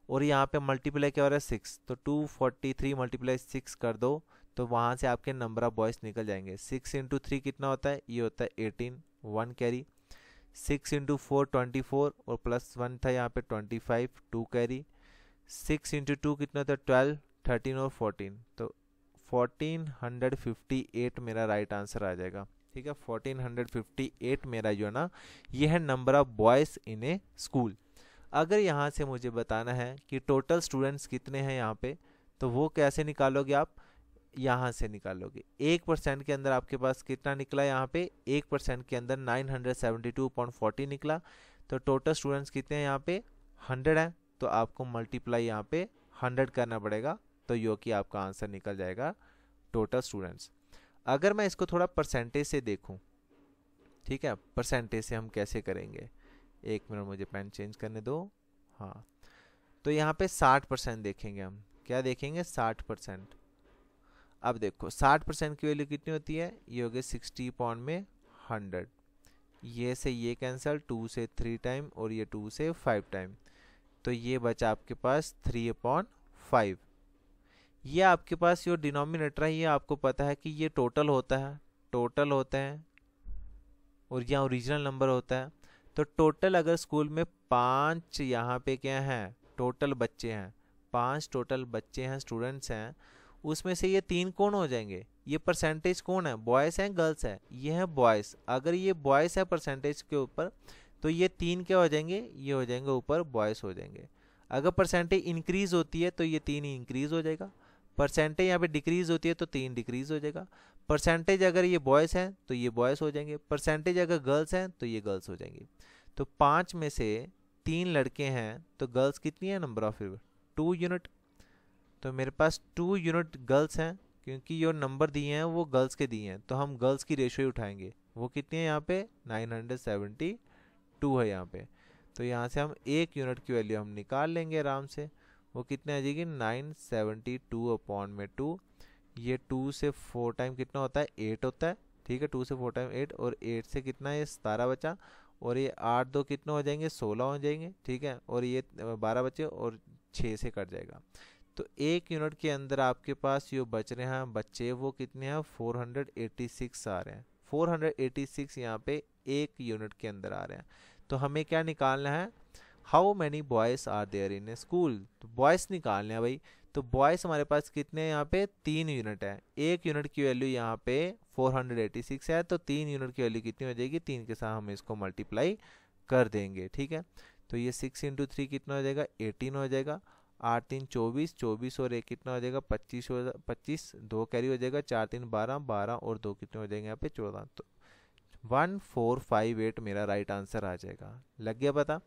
और यहाँ पे मल्टीप्लाई क्या हो रहा है, 6, तो 243 मल्टीप्लाई 6 कर दो तो वहाँ से आपके नंबर ऑफ बॉयज़ निकल जाएंगे। 6 इंटू 3 कितना होता है, ये होता है 18, 1 कैरी। 6 इंटू 4 24, और प्लस 1 था यहाँ पे 25, 2 कैरी। 6 इंटू 2 कितना होता है, 12, 13 और 14, तो 1458 मेरा राइट आंसर आ जाएगा, ठीक है। 1458 मेरा जो है ना, ये है number of boys in a school. अगर यहाँ से मुझे बताना है कि टोटल स्टूडेंट्स कितने हैं यहाँ पे, तो वो कैसे निकालोगे आप, यहाँ से निकालोगे। 1% के अंदर आपके पास कितना निकला, यहाँ पे 1% के अंदर 972.40 निकला। तो टोटल स्टूडेंट्स कितने हैं यहाँ पे, 100 हैं, तो आपको मल्टीप्लाई यहाँ पे 100 करना पड़ेगा, तो यो कि आपका आंसर निकल जाएगा टोटल स्टूडेंट्स। अगर मैं इसको थोड़ा परसेंटेज से देखूं, ठीक है, परसेंटेज से हम कैसे करेंगे, एक मिनट मुझे पेन चेंज करने दो। हाँ, तो यहाँ पे 60% देखेंगे हम, क्या देखेंगे, 60%। अब देखो 60% की वैल्यू कितनी होती है, ये हो गया 60 पॉइंट में 100, ये से ये कैंसिल, 2 से 3 टाइम, और ये 2 से 5 टाइम, तो ये बचा आपके पास 3/5। ये आपके पास जो डिनोमिनेटर है, ये आपको पता है कि ये टोटल होता है, टोटल होता है, और यहाँ ओरिजिनल नंबर होता है। तो टोटल अगर स्कूल में 5 यहाँ पे क्या हैं, टोटल बच्चे हैं, 5 टोटल बच्चे हैं, स्टूडेंट्स हैं, उसमें से ये 3 कौन हो जाएंगे, ये परसेंटेज कौन है, बॉयज़ हैं गर्ल्स हैं, ये है बॉयज़। अगर ये बॉयज़ है परसेंटेज के ऊपर, तो ये 3 क्या हो जाएंगे, ये हो जाएंगे ऊपर बॉयज़ हो जाएंगे। अगर परसेंटेज इंक्रीज होती है तो ये 3 इंक्रीज हो जाएगा, परसेंटेज यहाँ पे डिक्रीज होती है तो 3 डिक्रीज हो जाएगा। परसेंटेज अगर ये बॉयज़ हैं तो ये बॉयज़ हो जाएंगे, परसेंटेज अगर गर्ल्स हैं तो ये गर्ल्स हो जाएंगी। तो 5 में से 3 लड़के हैं, तो गर्ल्स कितनी है, नंबर ऑफ 2 यूनिट, तो मेरे पास 2 यूनिट गर्ल्स हैं, क्योंकि जो नंबर दिए हैं वो गर्ल्स के दिए हैं, तो हम गर्ल्स की रेशो ही उठाएंगे। वो कितनी है यहाँ पे, 972 है यहाँ पे, तो यहाँ से हम 1 यूनिट की वैल्यू हम निकाल लेंगे आराम से। वो कितने आ जाएगी, 972/2, ये 2 से 4 टाइम कितना होता है, 8 होता है, ठीक है। 2 से 4 टाइम 8, और 8 से कितना है, 17 बचा, और ये 8 2 कितने हो जाएंगे, 16 हो जाएंगे, ठीक है। और ये 12 बचे, और 6 से कट जाएगा। तो 1 यूनिट के अंदर आपके पास जो बच रहे हैं बच्चे, वो कितने हैं, 486 आ रहे हैं। 486 यहाँ पे 1 यूनिट के अंदर आ रहे हैं। तो हमें क्या निकालना है, how many boys are there in a school, तो बॉयज़ निकालने हैं भाई। तो बॉयज़ हमारे पास कितने हैं, यहाँ पे 3 यूनिट है। 1 यूनिट की वैल्यू यहाँ पे 486 है, तो 3 यूनिट की वैल्यू कितनी हो जाएगी, 3 के साथ हम इसको मल्टीप्लाई कर देंगे, ठीक है। तो ये 6 इंटू 3 कितना हो जाएगा, 18 हो जाएगा। 8 3 24, 24 और 1 कितना हो जाएगा, 25 हो, 25, 2 कैरी हो जाएगा, 4 3 12, 12 और 2 कितने हो जाएंगे यहाँ पे 14, तो 1458 मेरा राइट आंसर आ जाएगा। लग गया पता।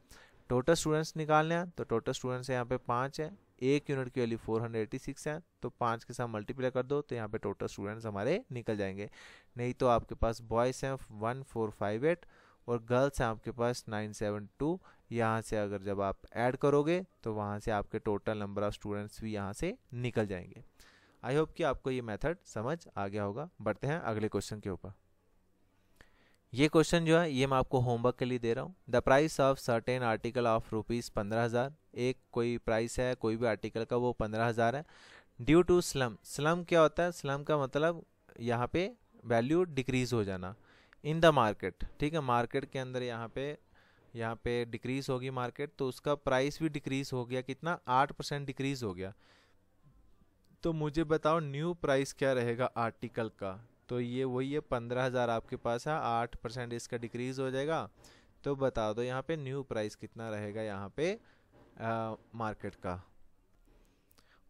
टोटल स्टूडेंट्स निकालने हैं, तो टोटल स्टूडेंट्स यहाँ पे 5 है, 1 यूनिट की वैल्यू 486 है, तो 5 के साथ मल्टीप्लाई कर दो, तो यहाँ पे टोटल स्टूडेंट्स हमारे निकल जाएंगे। नहीं तो आपके पास बॉयज़ हैं 1458, और गर्ल्स हैं आपके पास 972। यहाँ से अगर जब आप ऐड करोगे तो वहाँ से आपके टोटल नंबर ऑफ स्टूडेंट्स भी यहाँ से निकल जाएंगे। आई होप कि आपको ये मेथड समझ आ गया होगा। बढ़ते हैं अगले क्वेश्चन के ऊपर। ये क्वेश्चन जो है ये मैं आपको होमवर्क के लिए दे रहा हूँ। The price of certain article of ₹15,000, एक कोई प्राइस है कोई भी आर्टिकल का, वो 15,000 है। ड्यू टू स्लम, स्लम क्या होता है, स्लम का मतलब यहाँ पे वैल्यू डिक्रीज हो जाना। इन द मार्केट, ठीक है, मार्केट के अंदर यहाँ पे डिक्रीज होगी मार्केट, तो उसका प्राइस भी डिक्रीज हो गया, कितना, 8% डिक्रीज हो गया। तो मुझे बताओ न्यू प्राइस क्या रहेगा आर्टिकल का, तो ये वही है 15,000 आपके पास है, 8% इसका डिक्रीज हो जाएगा। तो बता दो यहाँ पे न्यू प्राइस कितना रहेगा यहाँ पे मार्केट का।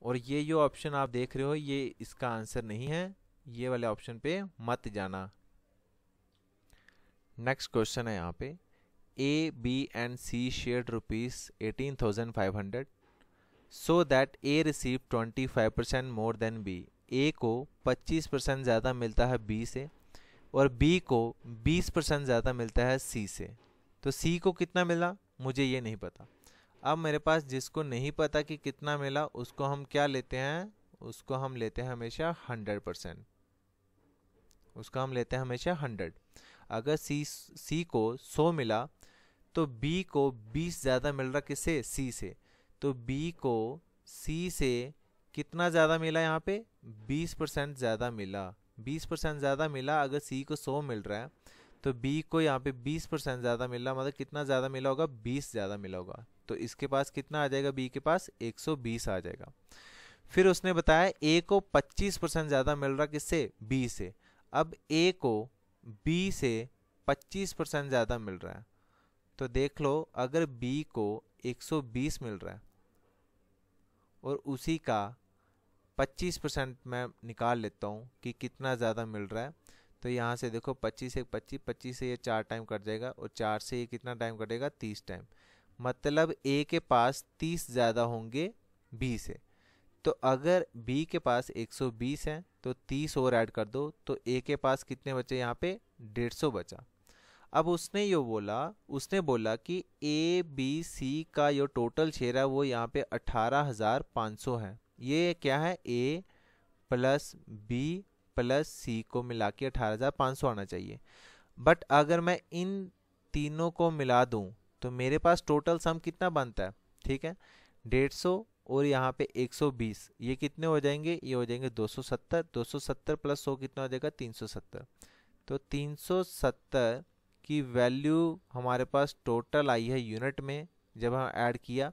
और ये जो ऑप्शन आप देख रहे हो ये इसका आंसर नहीं है, ये वाले ऑप्शन पे मत जाना। नेक्स्ट क्वेश्चन है यहाँ पे, A, B and C shared rupees 18,500 so that A received 25% more than B. A को 25% ज़्यादा मिलता है B से और B को 20% ज़्यादा मिलता है C से। तो C को कितना मिला मुझे ये नहीं पता। अब मेरे पास जिसको नहीं पता कि कितना मिला उसको हम क्या लेते हैं, उसको हम लेते हैं हमेशा 100%, उसको हम लेते हैं हमेशा 100। अगर C को 100 मिला तो B को 20 ज़्यादा मिल रहा किससे, C से। तो B को C से कितना ज़्यादा मिला, यहाँ पे 20% ज़्यादा मिला। 20% ज़्यादा मिला। अगर C को 100 मिल रहा है तो B को यहाँ पे 20% ज़्यादा मिला, मतलब कितना ज़्यादा मिला होगा, 20 ज़्यादा मिला होगा। तो इसके पास कितना आ जाएगा, B के पास 120 आ जाएगा। फिर उसने बताया A को 25% ज़्यादा मिल रहा किससे, B से। अब A को B से 25% ज़्यादा मिल रहा है तो देख लो, अगर B को 120 मिल रहा है और उसी का 25% मैं निकाल लेता हूँ कि कितना ज़्यादा मिल रहा है, तो यहाँ से देखो 25 से 25, 25 से ये 4 टाइम कट जाएगा और 4 से ये कितना टाइम कटेगा, 30 टाइम। मतलब A के पास 30 ज़्यादा होंगे B से। तो अगर B के पास 120 है तो 30 और ऐड कर दो तो A के पास कितने बचे, यहाँ पे 150 बचा। अब उसने बोला कि A B C का जो टोटल शेयर है वो यहाँ पे 18,500 है। ये क्या है, A plus B plus C को मिला के 18,500 आना चाहिए। बट अगर मैं इन तीनों को मिला दूं तो मेरे पास टोटल सम कितना बनता है, ठीक है, 150 और यहाँ पे 120, ये कितने हो जाएंगे, ये हो जाएंगे 270। 270 प्लस 100 कितना हो जाएगा, 370। तो 370 की वैल्यू हमारे पास टोटल आई है यूनिट में जब हम ऐड किया,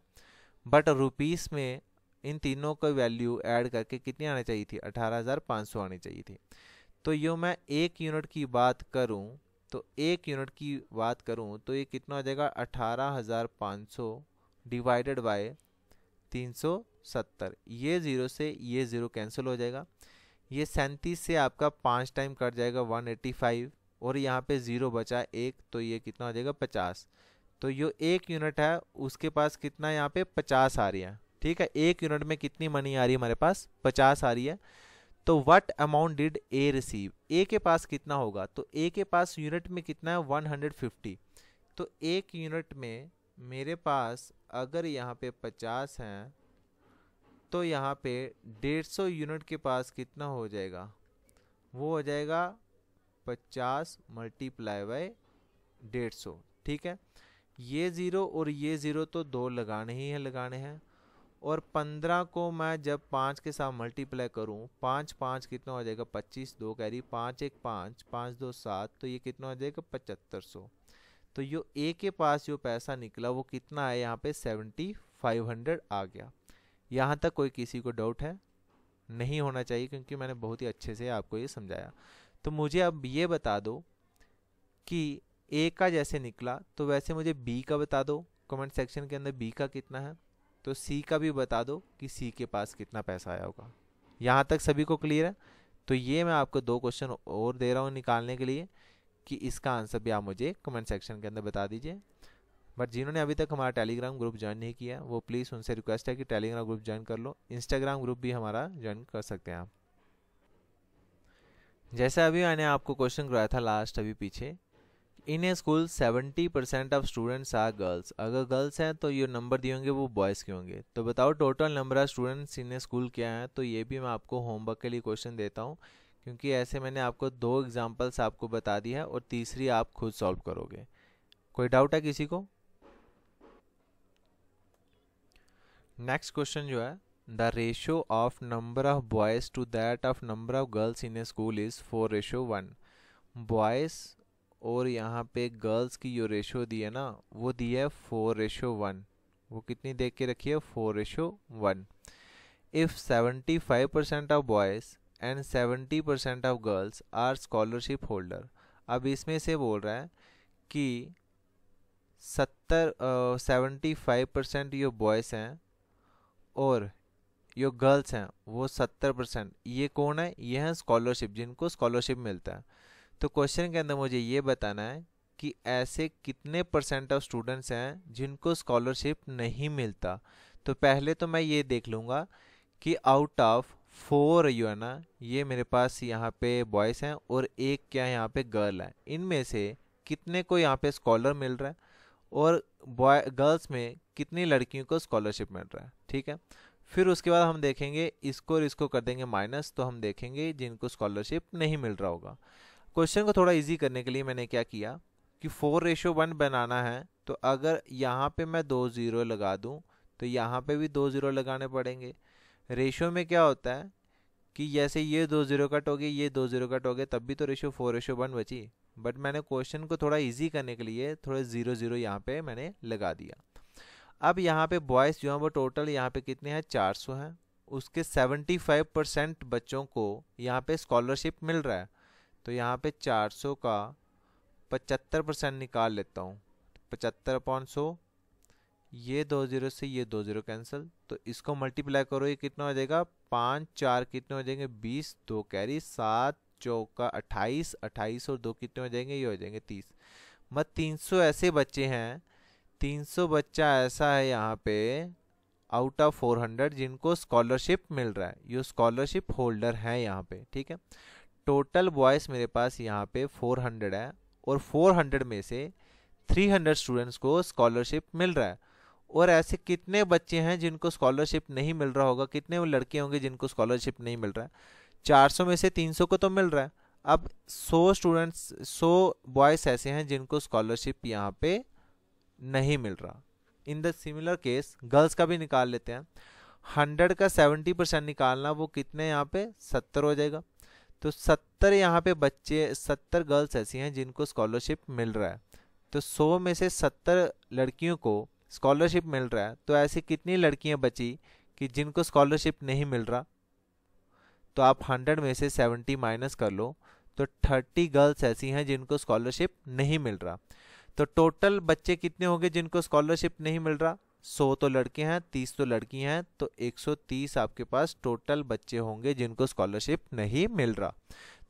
बट रुपीस में इन तीनों का वैल्यू ऐड करके कितनी आनी चाहिए थी, 18,500 आनी चाहिए थी। तो यो मैं एक यूनिट की बात करूं तो ये कितना हो जाएगा, 18,500 डिवाइडेड बाय 370। ये ज़ीरो से ये ज़ीरो कैंसिल हो जाएगा। ये 37 से आपका 5 टाइम कट जाएगा 185 और यहाँ पे ज़ीरो बचा एक, तो ये कितना हो जाएगा 50। तो ये एक यूनिट है उसके पास कितना यहाँ पे 50 आ रही है, ठीक है। एक यूनिट में कितनी मनी आ रही है हमारे पास, 50 आ रही है। तो what amount did A receive, A के पास कितना होगा, तो ए के पास यूनिट में कितना है 150। तो एक यूनिट में मेरे पास अगर यहाँ पे 50 हैं तो यहाँ पे 150 यूनिट के पास कितना हो जाएगा, वो हो जाएगा 50 मल्टीप्लाई बाय 150, ठीक है। ये ज़ीरो और ये ज़ीरो तो दो लगाने ही हैं, लगाने हैं। और 15 को मैं जब 5 के साथ मल्टीप्लाई करूं, 5 5 कितना हो जाएगा 25, 2 कैरी, 5 1 5, 5 2 7, तो ये कितना हो जाएगा 7500। तो यो ए के पास जो पैसा निकला वो कितना है, यहाँ पे 7500 आ गया। यहाँ तक कोई किसी को डाउट है, नहीं होना चाहिए क्योंकि मैंने बहुत ही अच्छे से आपको ये समझाया। तो मुझे अब ये बता दो कि ए का जैसे निकला तो वैसे मुझे बी का बता दो कमेंट सेक्शन के अंदर, बी का कितना है। तो सी का भी बता दो कि सी के पास कितना पैसा आया होगा। यहाँ तक सभी को क्लियर है। तो ये मैं आपको 2 क्वेश्चन और दे रहा हूँ निकालने के लिए कि इसका आंसर भी आप मुझे कमेंट सेक्शन के अंदर बता दीजिए। बट जिन्होंने अभी तक हमारा टेलीग्राम ग्रुप ज्वाइन नहीं किया वो प्लीज़ उनसे रिक्वेस्ट है कि टेलीग्राम ग्रुप ज्वाइन कर लो। इंस्टाग्राम ग्रुप भी हमारा ज्वाइन कर सकते हैं आप। जैसे अभी मैंने आपको क्वेश्चन कराया था लास्ट अभी पीछे, in a school 70% of students are girls. अगर गर्ल्स हैं तो ये नंबर दिए होंगे वो बॉयज़ के होंगे। तो बताओ total number of students in a school क्या है। तो ये भी मैं आपको होमवर्क के लिए क्वेश्चन देता हूँ क्योंकि ऐसे मैंने आपको 2 एग्जांपल्स आपको बता दी है और तीसरी आप खुद सॉल्व करोगे। कोई डाउट है किसी को? नेक्स्ट क्वेश्चन जो है, the ratio of number of boys to that of number of girls in a school is 4:1। Boys और यहाँ पे गर्ल्स की जो रेशो दी है ना वो दी है 4:1। वो कितनी देख के रखी है, 4:1। If 75% of boys and 70% of girls are scholarship holder. अब इसमें से बोल रहा है कि 75% जो बॉयज़ हैं और जो गर्ल्स हैं वो 70%, ये कौन है, ये हैं स्कॉलरशिप, जिनको स्कॉलरशिप मिलता है। तो क्वेश्चन के अंदर मुझे ये बताना है कि ऐसे कितने परसेंट ऑफ स्टूडेंट्स हैं जिनको स्कॉलरशिप नहीं मिलता। तो पहले तो मैं ये देख लूँगा कि आउट ऑफ 4 जो है ना, ये मेरे पास यहाँ पे बॉयज़ हैं और एक क्या यहाँ पे गर्ल है, इनमें से कितने को यहाँ पे स्कॉलर मिल रहा है और बॉय गर्ल्स में कितनी लड़कियों को स्कॉलरशिप मिल रहा है। ठीक है, फिर उसके बाद हम देखेंगे इसको और इसको कर देंगे माइनस, तो हम देखेंगे जिनको स्कॉलरशिप नहीं मिल रहा होगा। क्वेश्चन को थोड़ा इजी करने के लिए मैंने क्या किया कि 4:1 बनाना है, तो अगर यहाँ पे मैं 2 0 लगा दूँ तो यहाँ पे भी 2 0 लगाने पड़ेंगे। रेशियो में क्या होता है कि जैसे ये 2 0 कट हो गए, ये 2 0 कट हो गए, तब भी तो रेशियो 4:1 बची। बट मैंने क्वेश्चन को थोड़ा इजी करने के लिए थोड़े 0 0 यहाँ पे मैंने लगा दिया। अब यहाँ पे बॉयज़ जो हैं वो टोटल यहाँ पे कितने हैं, 400 हैं। उसके 75% बच्चों को यहाँ पे स्कॉलरशिप मिल रहा है। तो यहाँ पे 400 का 75% निकाल लेता हूँ, 75/100, ये 2 0 से ये 2 0 कैंसिल, तो इसको मल्टीप्लाई करो, ये कितना हो जाएगा, 5 4 कितने हो जाएंगे, 20, 2 कैरी, 7 चौका 28, 28 और 2 कितने हो जाएंगे, ये हो जाएंगे 30। मत 300 ऐसे बच्चे हैं, 300 बच्चा ऐसा है यहाँ पे आउट ऑफ 400 जिनको स्कॉलरशिप मिल रहा है, ये स्कॉलरशिप होल्डर है यहाँ पे। ठीक है, टोटल बॉयज़ मेरे पास यहाँ पे 400 है और 400 में से 300 स्टूडेंट्स को स्कॉलरशिप मिल रहा है। और ऐसे कितने बच्चे हैं जिनको स्कॉलरशिप नहीं मिल रहा होगा, कितने वो लड़के होंगे जिनको स्कॉलरशिप नहीं मिल रहा है। 400 में से 300 को तो मिल रहा है, अब 100 बॉयज़ ऐसे हैं जिनको स्कॉलरशिप यहाँ पे नहीं मिल रहा। In the similar case girls का भी निकाल लेते हैं। 100 का 70% निकालना, वो कितने यहाँ पे 70 हो जाएगा। तो 70 यहाँ पे बच्चे, 70 गर्ल्स ऐसी हैं जिनको स्कॉलरशिप मिल रहा है। तो 100 में से 70 लड़कियों को स्कॉलरशिप मिल रहा है, तो ऐसी कितनी लड़कियां बची कि जिनको स्कॉलरशिप नहीं मिल रहा। तो आप 100 में से 70 माइनस कर लो, तो 30 गर्ल्स ऐसी हैं जिनको स्कॉलरशिप नहीं मिल रहा। तो टोटल बच्चे कितने होंगे जिनको स्कॉलरशिप नहीं मिल रहा, 100 तो लड़के हैं, 30 तो लड़की हैं, तो 130 आपके पास टोटल बच्चे होंगे जिनको स्कॉलरशिप नहीं मिल रहा।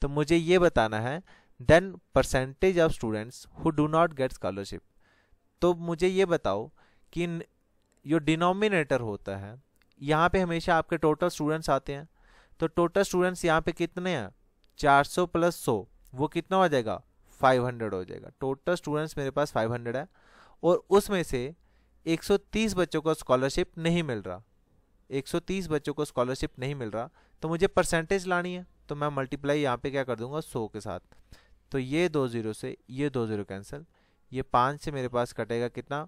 तो मुझे ये बताना है then percentage of students who do not get scholarship. तो मुझे ये बताओ कि जो डिनोमिनेटर होता है यहाँ पे हमेशा आपके टोटल स्टूडेंट्स आते हैं, तो टोटल स्टूडेंट्स यहाँ पे कितने हैं, 400 + 100, वो कितना हो जाएगा, 500 हो जाएगा। टोटल स्टूडेंट्स मेरे पास 500 है और उसमें से 130 बच्चों को स्कॉलरशिप नहीं मिल रहा, 130 बच्चों को स्कॉलरशिप नहीं मिल रहा। तो मुझे परसेंटेज लानी है, तो मैं मल्टीप्लाई यहाँ पे क्या कर दूंगा, 100 के साथ। तो ये 2 0 से ये 2 0 कैंसिल, ये 5 से मेरे पास कटेगा कितना,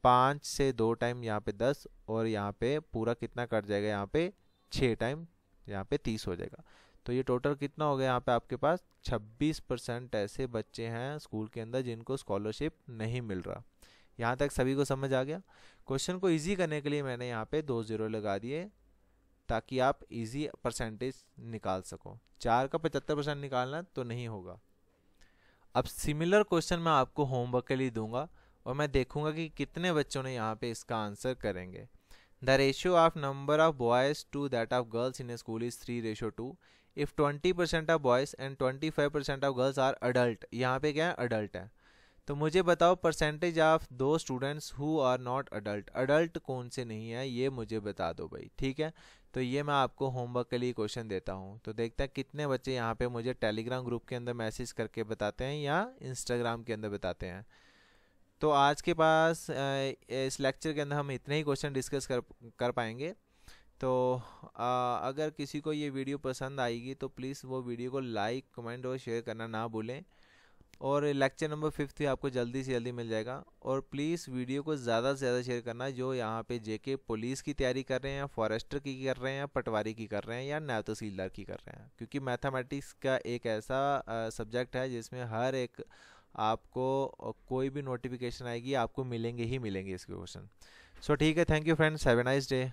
5 से 2 टाइम यहाँ पे 10, और यहाँ पे पूरा कितना कट जाएगा, यहाँ पे 6 टाइम यहाँ पे 30 हो जाएगा। तो ये टोटल कितना हो गया, यहाँ पे आपके पास 26% ऐसे बच्चे हैं स्कूल के अंदर जिनको स्कॉलरशिप नहीं मिल रहा। यहाँ तक सभी को समझ आ गया। क्वेश्चन को इजी करने के लिए मैंने यहाँ पे 2 0 लगा दिए ताकि आप इजी परसेंटेज निकाल सको। 4 का 75% निकालना तो नहीं होगा। अब सिमिलर क्वेश्चन मैं आपको होमवर्क के लिए दूंगा और मैं देखूंगा कि कितने बच्चों ने यहाँ पे इसका आंसर करेंगे। The ratio of number of boys to that of girls in a school is 3:2 if 20% of boys and 25% of girls are adult. यहाँ पे क्या है, अडल्ट है। तो मुझे बताओ percentage of the students who are not adult, adult कौन से नहीं है ये मुझे बता दो भाई। ठीक है, तो ये मैं आपको होमवर्क के लिए क्वेश्चन देता हूँ। तो देखते हैं कितने बच्चे यहाँ पे मुझे टेलीग्राम ग्रुप के अंदर मैसेज करके बताते हैं या इंस्टाग्राम के अंदर बताते हैं। तो आज के पास इस लेक्चर के अंदर हम इतने ही क्वेश्चन डिस्कस कर पाएंगे। तो अगर किसी को ये वीडियो पसंद आएगी तो प्लीज़ वो वीडियो को लाइक, कमेंट और शेयर करना ना भूलें। और लेक्चर नंबर 5 भी आपको जल्दी से जल्दी मिल जाएगा। और प्लीज़ वीडियो को ज़्यादा से ज़्यादा शेयर करना जो यहाँ पे जेके पुलिस की तैयारी कर रहे हैं, फॉरेस्टर की कर रहे हैं, पटवारी की कर रहे हैं या नायब तहसीलदार की कर रहे हैं। क्योंकि मैथमेटिक्स का एक ऐसा सब्जेक्ट है जिसमें हर एक आपको कोई भी नोटिफिकेशन आएगी आपको मिलेंगे ही मिलेंगे इसके क्वेश्चन। सो ठीक है, thank you friends, have a nice day.